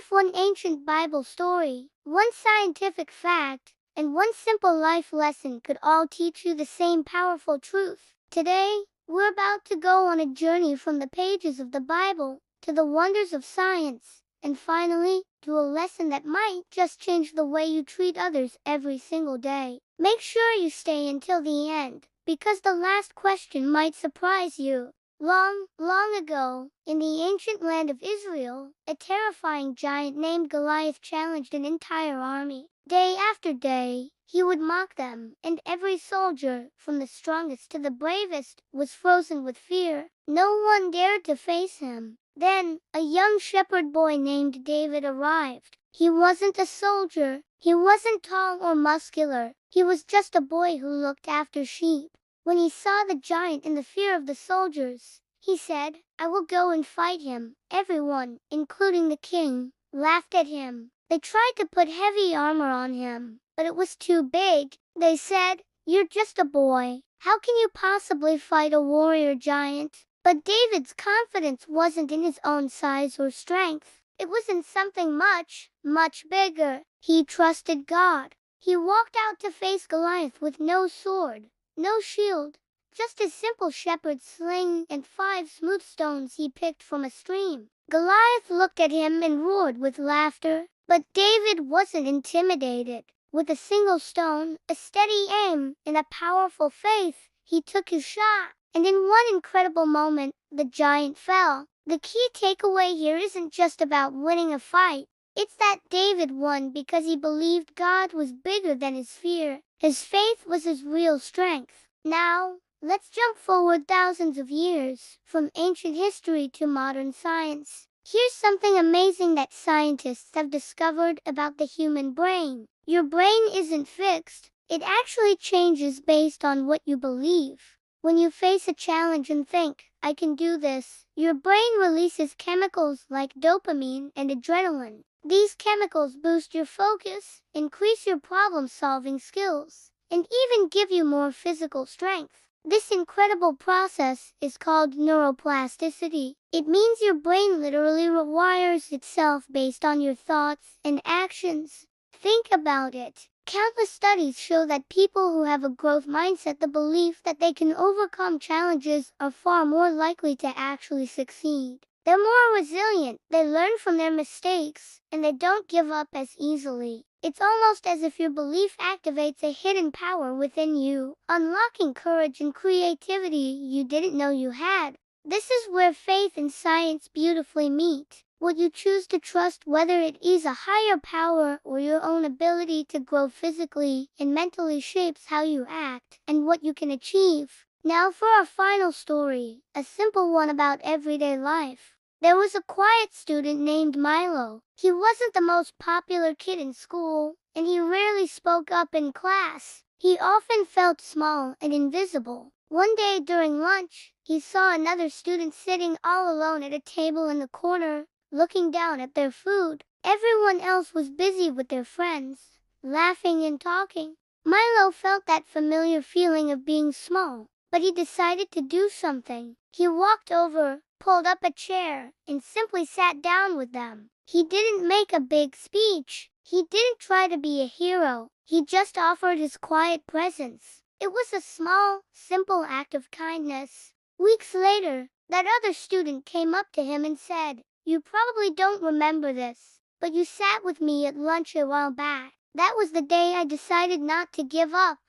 if one ancient Bible story, one scientific fact, and one simple life lesson could all teach you the same powerful truth? Today, we're about to go on a journey from the pages of the Bible to the wonders of science, and finally, to a lesson that might just change the way you treat others every single day. Make sure you stay until the end, because the last question might surprise you. Long, long ago, in the ancient land of Israel, a terrifying giant named Goliath challenged an entire army. Day after day, he would mock them, and every soldier, from the strongest to the bravest, was frozen with fear. No one dared to face him. Then, a young shepherd boy named David arrived. He wasn't a soldier. He wasn't tall or muscular. He was just a boy who looked after sheep. When he saw the giant and the fear of the soldiers, he said, "I will go and fight him." Everyone, including the king, laughed at him. They tried to put heavy armor on him, but it was too big. They said, "You're just a boy. How can you possibly fight a warrior giant?" But David's confidence wasn't in his own size or strength. It was in something much, much bigger. He trusted God. He walked out to face Goliath with no sword, no shield, just a simple shepherd's sling and 5 smooth stones he picked from a stream. Goliath looked at him and roared with laughter, but David wasn't intimidated. With a single stone, a steady aim, and a powerful faith, he took his shot, and in one incredible moment, the giant fell. The key takeaway here isn't just about winning a fight. It's that David won because he believed God was bigger than his fear. His faith was his real strength. Now, let's jump forward thousands of years, from ancient history to modern science. Here's something amazing that scientists have discovered about the human brain. Your brain isn't fixed. It actually changes based on what you believe. When you face a challenge and think, "I can do this," your brain releases chemicals like dopamine and adrenaline. These chemicals boost your focus, increase your problem-solving skills, and even give you more physical strength. This incredible process is called neuroplasticity. It means your brain literally rewires itself based on your thoughts and actions. Think about it. Countless studies show that people who have a growth mindset, the belief that they can overcome challenges, are far more likely to actually succeed. They're more resilient, they learn from their mistakes, and they don't give up as easily. It's almost as if your belief activates a hidden power within you, unlocking courage and creativity you didn't know you had. This is where faith and science beautifully meet. What you choose to trust, whether it is a higher power or your own ability to grow physically and mentally, shapes how you act and what you can achieve. Now for our final story, a simple one about everyday life. There was a quiet student named Milo. He wasn't the most popular kid in school, and he rarely spoke up in class. He often felt small and invisible. One day during lunch, he saw another student sitting all alone at a table in the corner, looking down at their food. Everyone else was busy with their friends, laughing and talking. Milo felt that familiar feeling of being small, but he decided to do something. He walked over, pulled up a chair, and simply sat down with them. He didn't make a big speech. He didn't try to be a hero. He just offered his quiet presence. It was a small, simple act of kindness. Weeks later, that other student came up to him and said, "You probably don't remember this, but you sat with me at lunch a while back. That was the day I decided not to give up."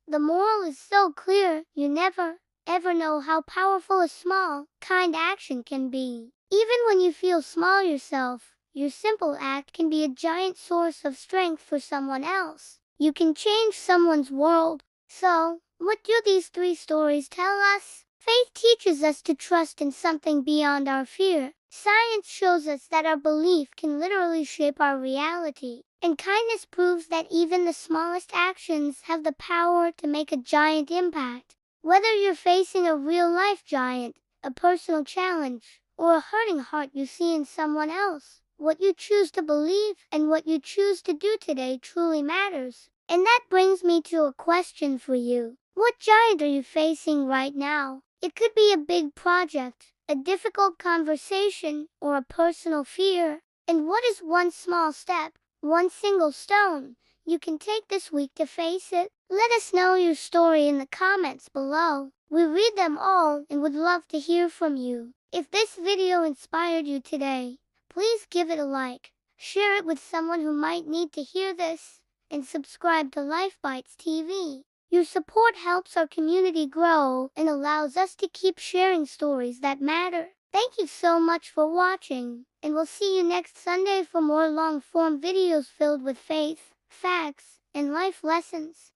The moral is so clear: you never, ever know how powerful a small, kind action can be. Even when you feel small yourself, your simple act can be a giant source of strength for someone else. You can change someone's world. So, what do these 3 stories tell us? Faith teaches us to trust in something beyond our fear. Science shows us that our belief can literally shape our reality. And kindness proves that even the smallest actions have the power to make a giant impact. Whether you're facing a real-life giant, a personal challenge, or a hurting heart you see in someone else, what you choose to believe and what you choose to do today truly matters. And that brings me to a question for you. What giant are you facing right now? It could be a big project, a difficult conversation, or a personal fear. And what is one small step, one single stone, you can take this week to face it? Let us know your story in the comments below. We read them all and would love to hear from you. If this video inspired you today, please give it a like, share it with someone who might need to hear this, and subscribe to LifeBites TV. Your support helps our community grow and allows us to keep sharing stories that matter. Thank you so much for watching, and we'll see you next Sunday for more long-form videos filled with faith, facts, and life lessons.